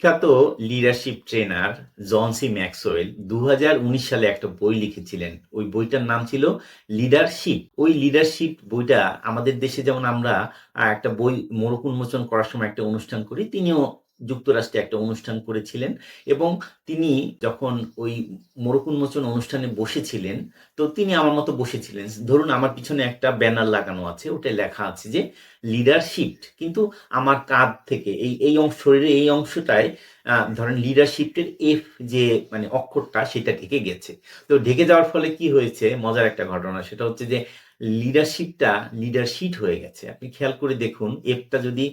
বিখ্যাত leadership trainer জন C Maxwell 2019 সালে একটা বই লিখেছিলেন। ওই বইটার নাম ছিল লিডারশিপ। ওই লিডারশিপ বইটা আমাদের দেশে যেমন আমরা একটা বই মোড়ক উন্মোচন করার সময় একটা অনুষ্ঠান করি, তিনিও যুক্তরাষ্ট্রে একটা অনুষ্ঠান করেছিলেন এবং তিনি যখন ওই মোড়ক উন্মোচন অনুষ্ঠানে বসেছিলেন, তো তিনি আমার মতো বসেছিলেন। ধরুন আমার পিছনে একটা ব্যানার লাগানো আছে, ওটায় লেখা আছে যে লিডারশিপ, কিন্তু আমার কাঁধ থেকে এই অংশ, শরীরের এই অংশটায় ধরেন লিডারশিপের এফ যে মানে অক্ষরটা সেটা ঢেকে গেছে। তো ঢেকে যাওয়ার ফলে কি হয়েছে, মজার একটা ঘটনা, সেটা হচ্ছে যে লিডারশিপটা লিডারশিট হয়ে গেছে। আপনি খেয়াল করে দেখুন, এফটা যদি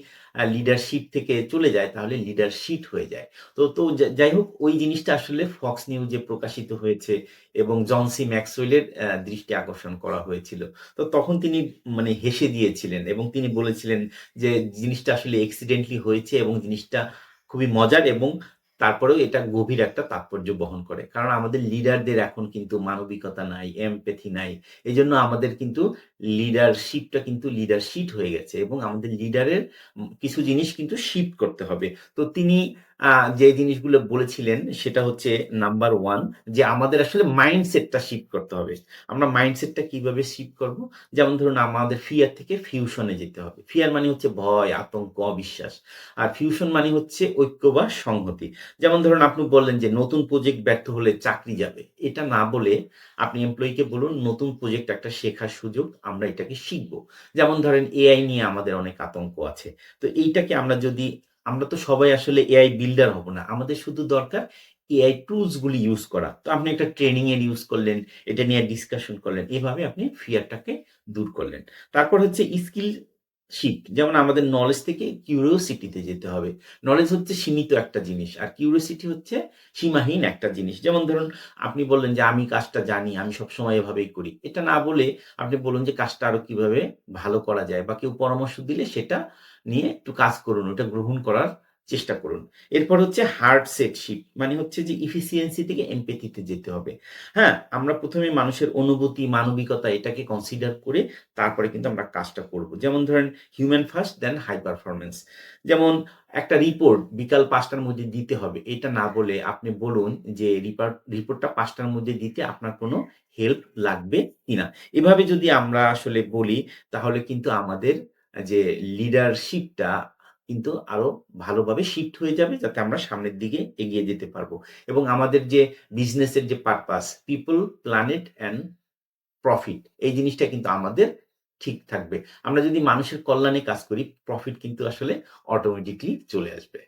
লিডারশিপ থেকে চলে যায় তাহলে লিডারশিট হয়ে যায়। যাই হোক, ওই জিনিসটা আসলে ফক্স নিউজে প্রকাশিত হয়েছে এবং জন সি ম্যাক্সওয়েলের দৃষ্টি আকর্ষণ করা হয়েছিল। তো তখন তিনি মানে হেসে দিয়েছিলেন এবং তিনি বলেছিলেন যে জিনিসটা আসলে অ্যাক্সিডেন্টালি হয়েছে এবং জিনিসটা খুবই মজার এবং তারপরেও এটা গভীর একটা তাৎপর্য বহন করে। কারণ আমাদের লিডারদের এখন কিন্তু মানবিকতা নাই, এমপ্যাথি নাই। এজন্য আমাদের কিন্তু লিডারশিপটা কিন্তু লিডারশিট হয়ে গেছে এবং আমাদের লিডারের কিছু জিনিস কিন্তু শিফট করতে হবে। তো তিনি আ যে জিনিসগুলো বলেছিলেন সেটা হচ্ছে নাম্বার 1, যে আমাদের আসলে মাইন্ডসেটটা শিফট করতে হবে। আমরা মাইন্ডসেটটা কিভাবে শিফট করব? যেমন ধরুন আমাদের ফিয়ার থেকে ফিউশনে যেতে হবে। ফিয়ার মানে হচ্ছে ভয়, আতঙ্ক, অবিশ্বাস। আর ফিউশন মানে হচ্ছে ঐক্য বা সংহতি। যেমন ধরুন আপনি বললেন যে নতুন প্রজেক্ট ব্যর্থ হলে চাকরি যাবে। এটা না বলে আপনি এমপ্লয়িকে বলুন নতুন প্রজেক্ট একটা শেখার সুযোগ, আমরা এটাকে শিখব। যেমন ধরেন এআই নিয়ে আমাদের অনেক আতঙ্ক আছে। তো এইটাকে আমরা যদি, আমরা তো সবাই আসলে এআই বিল্ডার হব না। আমাদের শুধু দরকার এআই টুলস গুলি ইউজ করা। তো আপনি একটা ট্রেনিং এর ইউজ করলেন, এটা নিয়ে ডিসকাশন করলেন। এভাবে আপনি ফিয়ারটাকে দূর করলেন। তারপর হচ্ছে স্কিল শিফট। যেমন আমাদের নলেজ থেকে কিউরিওসিটি তে যেতে হবে। নলেজ হচ্ছে সীমিত একটা জিনিস। আর কিউরিওসিটি হচ্ছে সীমাহীন একটা জিনিস। যেমন ধরুন আপনি বললেন যে, "আমি কাজটা জানি, আমি সবসময় এভাবেই করি।" এটা না বলে আপনি বলুন যে, "কাজটা আরো কিভাবে ভালো করা যায়?" বা কেউ পরামর্শ দিলে সেটা নিয়ে একটু কাজ করুন। ওটা গ্রহণ করার চেষ্টা করুন। এরপর হচ্ছে হার্ড সেট শিফট। মানে হচ্ছে যে এফিসিয়েন্সি থেকে এমপ্যাথি তে যেতে হবে। হ্যাঁ? আমরা ১ম এ মানুষের অনুভূতি, মানবিকতা এটাকে কনসিডার করে তারপরে কিন্তু আমরা কাজটা করব। যেমন ধরেন human first then high performance. যেমন একটা রিপোর্ট বিকাল ৫ টার মধ্যে দিতে হবে। এটা না বলে আপনি বলুন যে রিপোর্টটা ৫ টার মধ্যে দিতে আপনার কোনো হেল্প লাগবে কিনা? এভাবে যদি আমরা আসলে বলি তাহলে কিন্তু আমাদের যে লিডারশিপটা কিন্তু আরো ভালোভাবে শিফট হয়ে যাবে, যাতে আমরা সামনের দিকে এগিয়ে যেতে পারবো। এবং আমাদের যে বিজনেসের যে purpose, people, planet and profit, এই জিনিসটা কিন্তু আমাদের ঠিক থাকবে। আমরা যদি মানুষের কল্যাণে কাজ করি, প্রফিট কিন্তু আসলে অটোমেটিক্যালি চলে আসবে।